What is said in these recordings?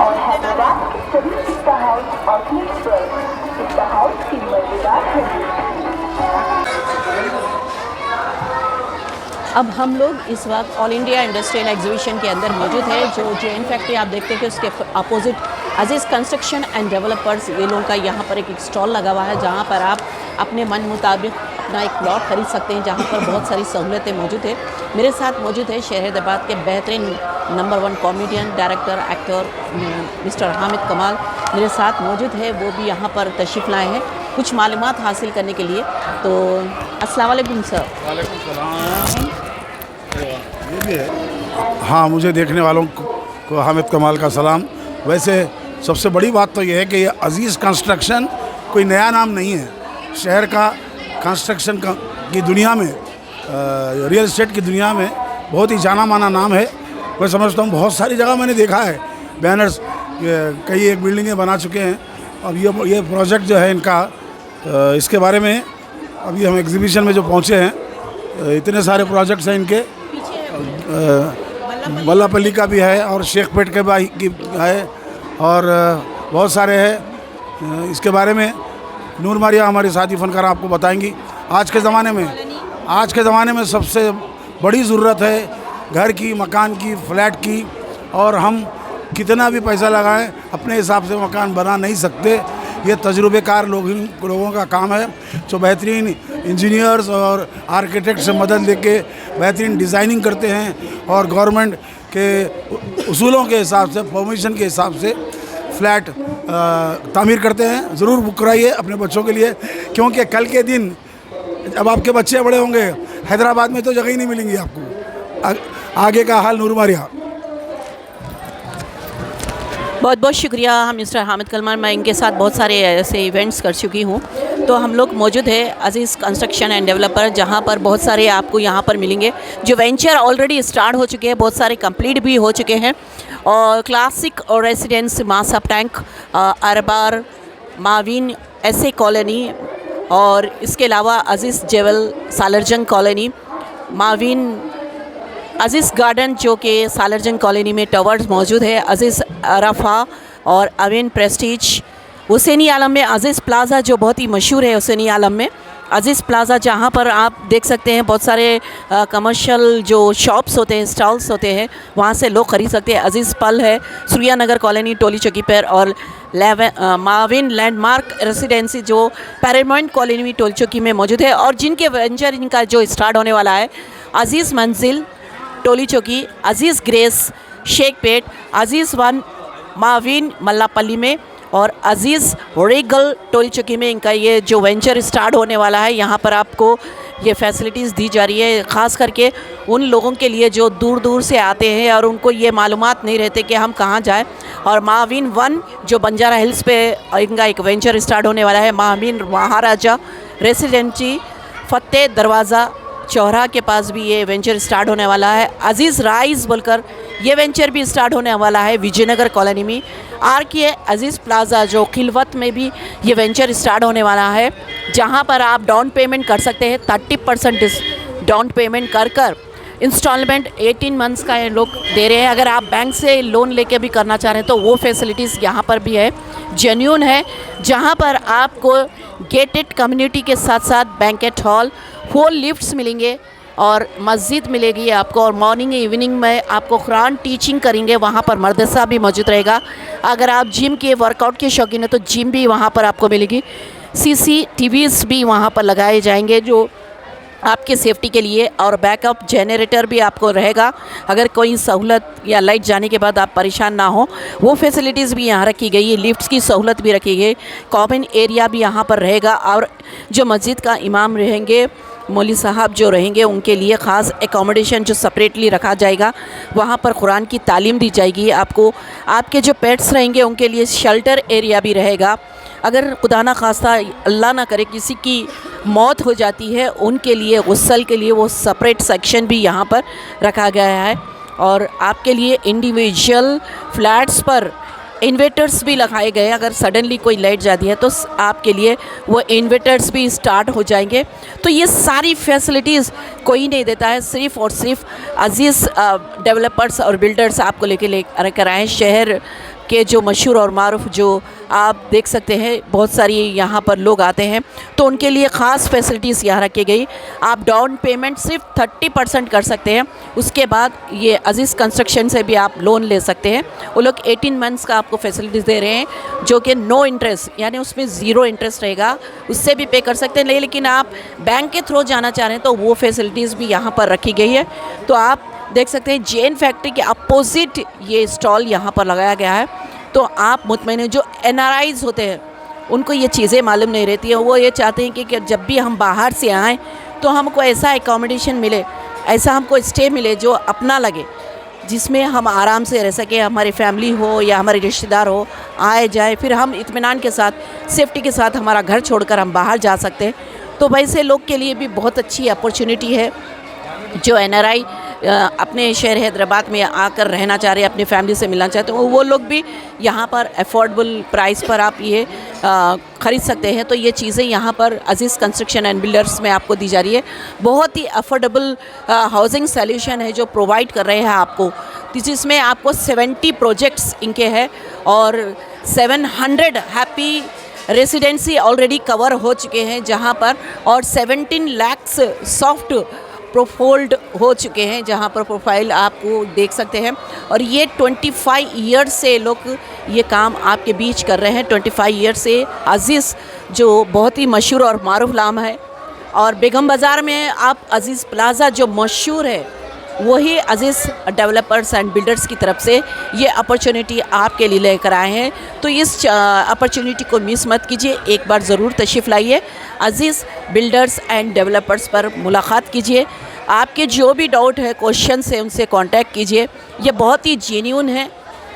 और हैदराबाद के सभी पिस्ता हाउस आउटलेट्स पर पिस्ता हाउस की मजेदार सर्विस। अब हम लोग इस वक्त ऑल इंडिया इंडस्ट्रियल एग्जीबिशन के अंदर मौजूद है, जो जेएन फैक्ट्री आप देखते हैं कि उसके opposite Aziz construction and developers ये लोगों का यहाँ पर एक स्टॉल लगा हुआ है, जहाँ पर आप अपने मन मुताबिक अपना एक प्लॉट खरीद सकते हैं, जहाँ पर बहुत सारी सहूलतें मौजूद है। मेरे साथ मौजूद है शहर हैदराबाद के बेहतरीन number 1 comedian, director, actor mister Hamid कमाल मेरे साथ मौजूद है। वो भी यहाँ पर तशरीफ़ लाए हैं कुछ मालूमात हासिल करने के लिए। तो अस्सलाम वालेकुम सर। वालेकुम सलाम। ये भी है। हाँ, मुझे देखने वालों को हामिद कमाल का सलाम। वैसे सबसे बड़ी बात तो ये है कि ये अजीज़ कंस्ट्रक्शन कोई नया नाम नहीं है। शहर का कंस्ट्रक्शन की दुनिया में, रियल एस्टेट की दुनिया में बहुत ही जाना माना नाम है। मैं समझता हूँ बहुत सारी जगह मैंने देखा है बैनर्स, कई एक बिल्डिंगें बना चुके हैं। अब ये प्रोजेक्ट जो है इनका, इसके बारे में अभी हम एग्जीबिशन में जो पहुँचे हैं, इतने सारे प्रोजेक्ट्स हैं इनके। मल्लापल्ली का भी है और शेखपेट के भी है और बहुत सारे हैं। इसके बारे में नूर मारिया हमारी साथी फनकार आपको बताएंगी। आज के ज़माने में सबसे बड़ी ज़रूरत है घर की, मकान की, फ्लैट की, और हम कितना भी पैसा लगाएं अपने हिसाब से मकान बना नहीं सकते। ये तजुर्बेकार लोगों का काम है, जो बेहतरीन इंजीनियर्स और आर्किटेक्ट से मदद लेके बेहतरीन डिज़ाइनिंग करते हैं और गवर्नमेंट के उसूलों के हिसाब से, परमिशन के हिसाब से फ्लैट तामीर करते हैं। ज़रूर बुक कराइए अपने बच्चों के लिए, क्योंकि कल के दिन जब आपके बच्चे बड़े होंगे, हैदराबाद में तो जगह ही नहीं मिलेंगी आपको। आगे का हाल नूर मारिया। बहुत बहुत शुक्रिया मिस्टर हामिद कमाल। मैं इनके साथ बहुत सारे ऐसे इवेंट्स कर चुकी हूँ। तो हम लोग मौजूद है अजीज़ कंस्ट्रक्शन एंड डेवलपर, जहाँ पर बहुत सारे आपको यहाँ पर मिलेंगे जो वेंचर ऑलरेडी स्टार्ट हो चुके हैं, बहुत सारे कंप्लीट भी हो चुके हैं। और क्लासिक और रेसिडेंस, मासब टैंक, अरबार, माविन ऐसे कॉलोनी, और इसके अलावा अजीज़ जेवल सालरजंग कॉलोनी, माविन अजीज़ गार्डन जो कि सालरजंग कॉलोनी में टावर्स मौजूद है, अजीज़ अरफा और अविन प्रेस्टीज, हुसैनी आलम में अजीज़ प्लाज़ा जो बहुत ही मशहूर है, हुसैनी आलम में अजीज़ प्लाज़ा, जहाँ पर आप देख सकते हैं बहुत सारे कमर्शियल जो शॉप्स होते हैं, स्टॉल्स होते हैं, वहाँ से लोग ख़रीद सकते हैं। अजीज़ पल है सूर्या नगर कॉलोनी, टोली चौकी पर, और माविन लैंडमार्क रेसिडेंसी जो पैरामाउंट कॉलोनी में टोली चौकी में मौजूद है, और जिनके वेंचर इनका जो स्टार्ट होने वाला है, अजीज़ मंजिल टोली चौकी, अजीज़ ग्रेस शेखपेट, अजीज़ वन माविन मल्लापल्ली में, और अजीज़ रेगल टोली चौकी में इनका ये जो वेंचर स्टार्ट होने वाला है। यहाँ पर आपको ये फैसिलिटीज़ दी जा रही है, ख़ास करके उन लोगों के लिए जो दूर दूर से आते हैं और उनको ये मालूमात नहीं रहते कि हम कहाँ जाएं। और माविन 1 जो बंजारा हिल्स पे इनका एक वेंचर स्टार्ट होने वाला है, माविन महाराजा रेसिडेंसी फतेह दरवाज़ा चौराहा के पास भी ये वेंचर स्टार्ट होने वाला है। अजीज़ राइज बोलकर ये वेंचर भी स्टार्ट होने वाला है विजयनगर कॉलोनी में। के अजीज़ प्लाज़ा जो खिलवत में भी ये वेंचर स्टार्ट होने वाला है, जहाँ पर आप डाउन पेमेंट कर सकते हैं। 30% डाउन पेमेंट कर इंस्टॉलमेंट 18 मंथ्स का ये लोग दे रहे हैं। अगर आप बैंक से लोन लेके भी करना चाह रहे हैं तो वो फैसिलिटीज़ यहाँ पर भी है, जेन्यून है, जहाँ पर आपको गेटेड कम्युनिटी के साथ साथ बैंकेट हॉल, 4 लिफ्ट्स मिलेंगे और मस्जिद मिलेगी आपको, और मॉर्निंग इवनिंग में आपको कुरान टीचिंग करेंगे। वहाँ पर मदरसा भी मौजूद रहेगा। अगर आप जिम के वर्कआउट के शौकीन हैं तो जिम भी वहाँ पर आपको मिलेगी। CCTVs भी वहाँ पर लगाए जाएंगे जो आपके सेफ्टी के लिए, और बैकअप जनरेटर भी आपको रहेगा। अगर कोई सहूलत या लाइट जाने के बाद आप परेशान ना हो, वो फैसिलिटीज़ भी यहाँ रखी गई है। लिफ्ट्स की सहूलत भी रखी गई, कॉमन एरिया भी यहाँ पर रहेगा, और जो मस्जिद का इमाम रहेंगे, मौलवी साहब जो रहेंगे, उनके लिए ख़ास एकोमोडेशन जो सेपरेटली रखा जाएगा। वहाँ पर कुरान की तालीम दी जाएगी आपको। आपके जो पेट्स रहेंगे उनके लिए शेल्टर एरिया भी रहेगा। अगर खुदा ना खास्ता अल्लाह ना करे किसी की मौत हो जाती है, उनके लिए गुस्ल के लिए वो सेपरेट सेक्शन भी यहाँ पर रखा गया है। और आपके लिए इंडिविजुअल फ्लैट्स पर इन्वर्टर्स भी लगाए गए। अगर सडनली कोई लाइट जाती है तो आपके लिए वो इन्वर्टर्स भी स्टार्ट हो जाएंगे। तो ये सारी फैसिलिटीज़ कोई नहीं देता है, सिर्फ़ और सिर्फ अजीज़ डेवलपर्स और बिल्डर्स आपको लेकर आए शहर के जो मशहूर और मारूफ जो आप देख सकते हैं, बहुत सारी यहाँ पर लोग आते हैं, तो उनके लिए ख़ास फैसिलिटीज़ यहाँ रखी गई। आप डाउन पेमेंट सिर्फ 30% कर सकते हैं, उसके बाद ये अजीज़ कंस्ट्रक्शन से भी आप लोन ले सकते हैं। वो लोग 18 मंथ्स का आपको फैसिलिटीज़ दे रहे हैं, जो कि नो इंटरेस्ट, यानी उसमें ज़ीरो इंटरेस्ट रहेगा, उससे भी पे कर सकते हैं। लेकिन आप बैंक के थ्रू जाना चाह रहे हैं तो वो फैसिलिटीज़ भी यहाँ पर रखी गई है। तो आप देख सकते हैं जेन फैक्ट्री के अपोजिट ये स्टॉल यहाँ पर लगाया गया है। तो आप मुतमईन हैं, जो NRIs होते हैं उनको ये चीज़ें मालूम नहीं रहती है, वो ये चाहते हैं कि जब भी हम बाहर से आएँ तो हमको ऐसा एकोमोडेशन मिले, ऐसा हमको स्टे मिले जो अपना लगे, जिसमें हम आराम से रह सके, हमारी फैमिली हो या हमारे रिश्तेदार हो, आए जाए, फिर हम इत्मीनान के साथ, सेफ्टी के साथ हमारा घर छोड़कर हम बाहर जा सकते हैं। तो वैसे लोग के लिए भी बहुत अच्छी अपॉर्चुनिटी है जो NRI अपने शहर हैदराबाद में आकर रहना चाह रहे हैं, अपनी फैमिली से मिलना चाहते हैं, वो लोग भी यहाँ पर अफोर्डेबल प्राइस पर आप ये ख़रीद सकते हैं। तो ये चीज़ें यहाँ पर अजीज़ कंस्ट्रक्शन एंड बिल्डर्स में आपको दी जा रही है। बहुत ही अफोर्डेबल हाउसिंग सॉल्यूशन है जो प्रोवाइड कर रहे हैं आपको, जिसमें आपको 70 प्रोजेक्ट्स इनके हैं और 700 हैप्पी रेसिडेंसी ऑलरेडी कवर हो चुके हैं जहाँ पर, और 17 लाख सॉफ्ट प्रोफोल्ड हो चुके हैं जहाँ पर प्रोफाइल आपको देख सकते हैं। और ये 25 ईयर्स से लोग ये काम आपके बीच कर रहे हैं। 25 ईयर्स से अजीज़ जो बहुत ही मशहूर और मारूफ नाम है, और बेगम बाज़ार में आप अजीज़ प्लाज़ा जो मशहूर है, वही अजीज़ डेवलपर्स एंड बिल्डर्स की तरफ से ये अपॉर्चुनिटी आपके लिए लेकर आए हैं। तो इस अपॉर्चुनिटी को मिस मत कीजिए, एक बार ज़रूर तशरीफ़ लाइए, अजीज़ बिल्डर्स एंड डेवलपर्स पर मुलाकात कीजिए। आपके जो भी डाउट है, क्वेश्चन है, उनसे कांटेक्ट कीजिए। ये बहुत ही जेन्युइन है,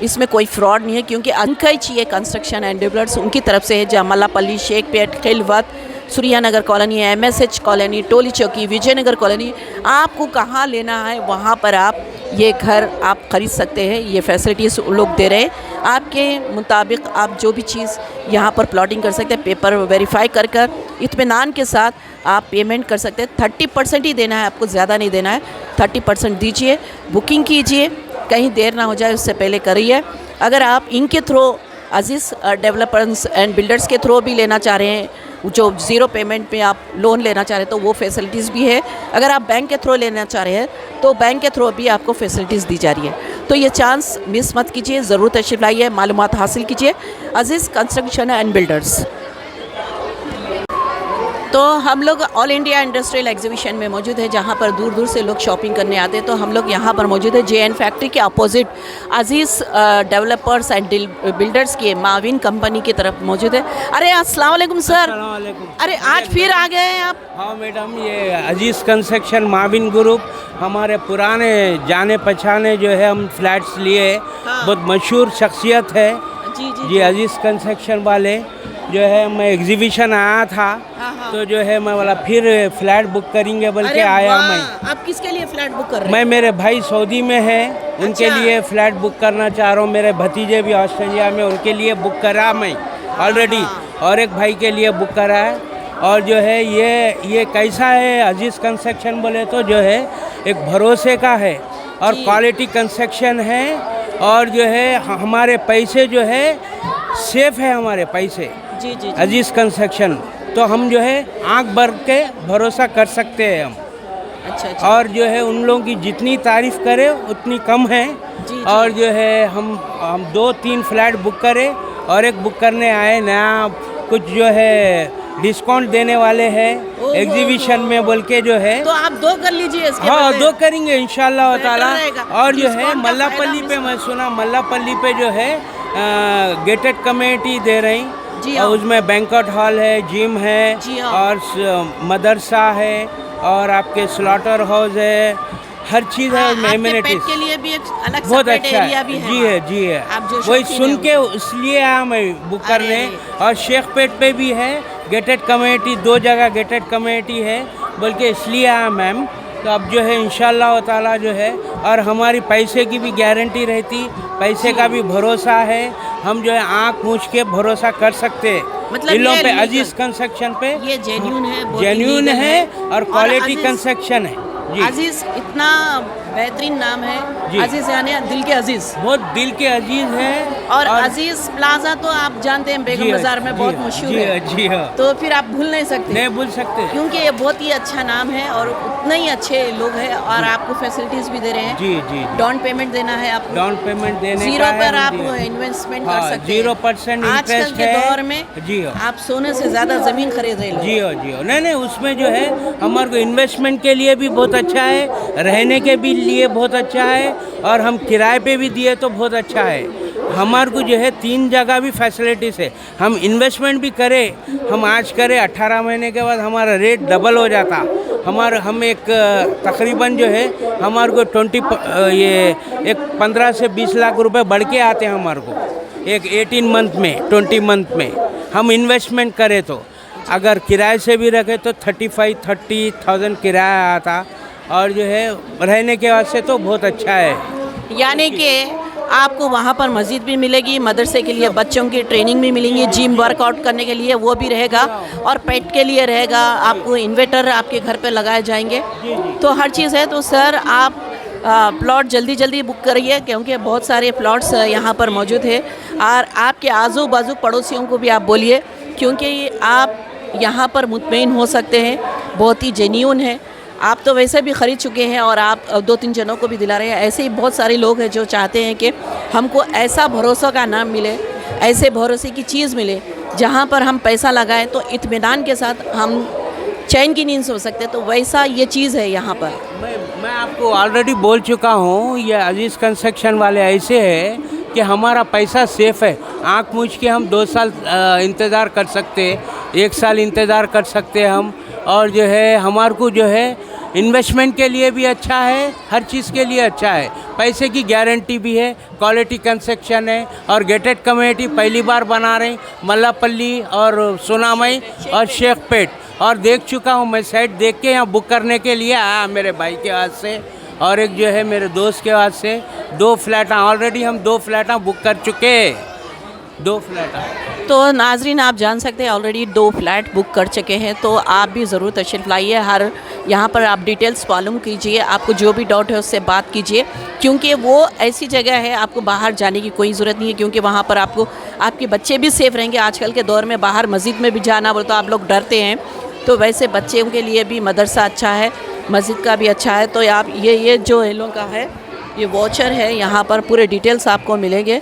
इसमें कोई फ्रॉड नहीं है, क्योंकि अंकई चाहिए कंस्ट्रक्शन एंड डेवलपर्स उनकी तरफ से है, जहाँ Mallapalli, Shaikpet, Khilwat, Suryanagar colony, MSH colony, Toli Chowki, Vijayanagar colony, आपको कहाँ लेना है वहाँ पर आप ये घर आप ख़रीद सकते हैं। ये फैसिलिटीज़ लोग दे रहे हैं, आपके मुताबिक आप जो भी चीज़ यहाँ पर प्लॉटिंग कर सकते हैं, पेपर वेरीफाई कर कर इत्मीनान के साथ आप पेमेंट कर सकते हैं। 30% ही देना है आपको, ज़्यादा नहीं देना है, 30% दीजिए, बुकिंग कीजिए, कहीं देर ना हो जाए उससे पहले करिए। अगर आप इनके through Aziz developers and builders के थ्रू भी लेना चाह रहे हैं, जो ज़ीरो पेमेंट में आप लोन लेना चाह रहे हैं, तो वो फैसिलिटीज़ भी है। अगर आप बैंक के थ्रू लेना चाह रहे हैं तो बैंक के थ्रू भी आपको फैसिलिटीज़ दी जा रही है। तो ये चांस मिस मत कीजिए, ज़रूर तशरीफ़ लाइए, मालूमात हासिल कीजिए। अजीज़ कंस्ट्रक्शन एंड बिल्डर्स। तो हम लोग ऑल इंडिया इंडस्ट्रियल एग्जीबिशन में मौजूद है, जहाँ पर दूर दूर से लोग शॉपिंग करने आते हैं। तो हम लोग यहाँ पर मौजूद है JN फैक्ट्री के opposite Aziz developers and builders के माविन कंपनी की तरफ मौजूद है। अरे अस्सलाम वालेकुम सर। अस्सलाम वालेकुम। अरे आज फिर आ गए हैं आप? हाँ मैडम, ये अजीज़ कंस्ट्रक्शन माविन ग्रुप हमारे पुराने जाने पहचाने जो है हम फ्लैट्स लिए, हाँ। बहुत मशहूर शख्सियत है जी अजीज़ कंस्ट्रक्शन वाले। जो है मैं एग्जीबिशन आया था, हाँ। तो जो है मैं बोला फिर फ्लैट बुक करेंगे बोल के आया मैं। आप किसके लिए फ्लैट बुक कर रहे हैं? मैं, मेरे भाई सऊदी में है, उनके अच्छा। लिए फ़्लैट बुक करना चाह रहा हूँ। मेरे भतीजे भी ऑस्ट्रेलिया में, उनके लिए बुक करा मैं ऑलरेडी, और एक भाई के लिए बुक करा है। और जो है ये कैसा है अजीज़ कंस्ट्रक्शन बोले तो जो है एक भरोसे का है और क्वालिटी कंस्ट्रक्शन है, और जो है हमारे पैसे जो है सेफ़ है, हमारे पैसे जी। अजीज़ कंस्ट्रक्शन, तो हम जो है आँख भर के भरोसा कर सकते हैं हम। अच्छा। और जो है उन लोगों की जितनी तारीफ़ करें उतनी कम है। जी। और जो है हम 2-3 फ्लैट बुक करें, और एक बुक करने आए नया, कुछ जो है डिस्काउंट देने वाले हैं एग्जीबिशन में बोल के जो है। तो आप 2 कर लीजिए इसके। हाँ, 2 करेंगे इंशाल्लाह ताला। और जो है डिस्काउंट का मल्लापल्ली पे, मैं सुना मल्लापल्ली पे जो है गेटेड कमेटी दे रही जी, और उसमें बैंक्वेट हॉल है, जिम है, जी हाँ। और मदरसा है, और आपके स्लॉटर हाउस है, हर चीज़ है उसमें, एमिनिटीज के लिए भी एक अलग बहुत सेपरेट अच्छा एरिया है। भी है। जी है, जी है। आप जो वही शौकीन सुन हैं के इसलिए आया मैं बुक करने। अरे। और शेखपेट पे भी है गेटेड कमेटी, 2 जगह गेटेड कमेटी है बोल के इसलिए आया मैम। तो अब जो है इंशाल्लाह ताला जो है, और हमारी पैसे की भी गारंटी रहती, पैसे का भी भरोसा है, हम जो है आँख मूछ के भरोसा कर सकते हैं मतलब इन लोगों ये पे, legal- अजीज़ कंस्ट्रक्शन पे। ये जेन्यून है, बहुत जेन्यून illegal है और क्वालिटी अजीज- कंस्ट्रक्शन है जी। अजीज़ इतना बेहतरीन नाम है जी। अजीज यानी दिल के अजीज। बहुत दिल के अजीज हैं। और अजीज प्लाजा तो आप जानते हैं बेगम बाजार में बहुत मशहूर है। जी हाँ। तो फिर आप भूल नहीं सकते। नहीं भूल सकते, क्योंकि ये बहुत ही अच्छा नाम है और उतने ही अच्छे लोग हैं और आपको फैसिलिटीज भी दे रहे हैं। जी जी। डाउन पेमेंट देना है आपको। डाउन पेमेंट देने जीरो का है, पर आप जी। इन्वेस्टमेंट हाँ, कर सकते हैं। 0% आजकल इंटरेस्ट के है। दौर में जी हाँ। आप सोने से ज्यादा जमीन खरीद रहे हैं। जी हो जी हो। नहीं उसमें जो है हमारे को इन्वेस्टमेंट के लिए भी बहुत अच्छा है, रहने के भी लिए बहुत अच्छा है, और हम किराए पे भी दिए तो बहुत अच्छा है। हमारे को जो है 3 जगह भी फैसिलिटीज़ है। हम इन्वेस्टमेंट भी करें, हम आज करें 18 महीने के बाद हमारा रेट डबल हो जाता। हम एक तकरीबन जो है हमारे को 15 से 20 लाख रुपए बढ़ के आते हैं हमारे को एक 18 मंथ में, 20 मंथ में हम इन्वेस्टमेंट करें तो। अगर किराए से भी रखे तो 30,000 किराया आता, और जो है रहने के वास्ते तो बहुत अच्छा है। यानी कि आपको वहाँ पर मस्जिद भी मिलेगी, मदरसे के लिए बच्चों की ट्रेनिंग भी मिलेंगी, जिम वर्कआउट करने के लिए वो भी रहेगा, और पेट के लिए रहेगा, आपको इन्वर्टर आपके घर पे लगाए जाएंगे। तो हर चीज़ है। तो सर आप प्लॉट जल्दी बुक करिए, क्योंकि बहुत सारे प्लॉट्स यहाँ पर मौजूद है। और आपके आजू बाजू पड़ोसियों को भी आप बोलिए, क्योंकि आप यहाँ पर मुतमईन हो सकते हैं, बहुत ही जेन्युइन है। आप तो वैसे भी ख़रीद चुके हैं और आप 2-3 जनों को भी दिला रहे हैं। ऐसे ही बहुत सारे लोग हैं जो चाहते हैं कि हमको ऐसा भरोसा का नाम मिले, ऐसे भरोसे की चीज़ मिले जहाँ पर हम पैसा लगाएं तो इत्मीनान के साथ हम चैन की नींद सो सकते हैं। तो वैसा ये चीज़ है यहाँ पर। मैं आपको ऑलरेडी बोल चुका हूँ, ये अजीज़ कंस्ट्रक्शन वाले ऐसे हैं कि हमारा पैसा सेफ़ है। आँख मूझ के हम 2 साल इंतज़ार कर सकते हैं, 1 साल इंतज़ार कर सकते हैं हम। और जो है हमारे को जो है इन्वेस्टमेंट के लिए भी अच्छा है, हर चीज़ के लिए अच्छा है। पैसे की गारंटी भी है, क्वालिटी कंस्ट्रक्शन है, और गेटेड कम्युनिटी पहली बार बना रहे हैं, मल्लापल्ली और सोनामई और शेखपेट। और देख चुका हूँ मैं, साइट देख के यहाँ बुक करने के लिए आया मेरे भाई के हाथ से, और एक जो है मेरे दोस्त के हाथ से। 2 फ्लैट ऑलरेडी हम 2 फ्लैट बुक कर चुके हैं, 2 फ्लैट। तो नाजरीन आप जान सकते हैं ऑलरेडी 2 फ्लैट बुक कर चुके हैं। तो आप भी ज़रूर तशरीफ़ लाइए, हर यहाँ पर आप डिटेल्स मालूम कीजिए, आपको जो भी डाउट है उससे बात कीजिए, क्योंकि वो ऐसी जगह है आपको बाहर जाने की कोई ज़रूरत नहीं है, क्योंकि वहाँ पर आपको आपके बच्चे भी सेफ़ रहेंगे। आजकल के दौर में बाहर मस्जिद में भी जाना बोले तो आप लोग डरते हैं, तो वैसे बच्चों के लिए भी मदरसा अच्छा है, मस्जिद का भी अच्छा है। तो आप ये जो एलो का है, ये वॉचर है, यहाँ पर पूरे डिटेल्स आपको मिलेंगे।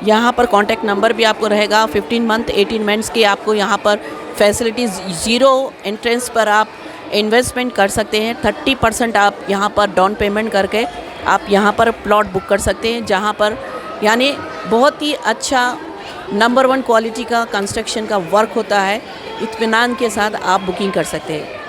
यहाँ पर कॉन्टैक्ट नंबर भी आपको रहेगा। 15 मंथ 18 मंथ्स की आपको यहाँ पर फैसिलिटीज़, 0 एंट्रेंस पर आप इन्वेस्टमेंट कर सकते हैं। 30% आप यहाँ पर डाउन पेमेंट करके आप यहाँ पर प्लॉट बुक कर सकते हैं, जहाँ पर यानी बहुत ही अच्छा नंबर 1 क्वालिटी का कंस्ट्रक्शन का वर्क होता है। इत्मीनान के साथ आप बुकिंग कर सकते हैं।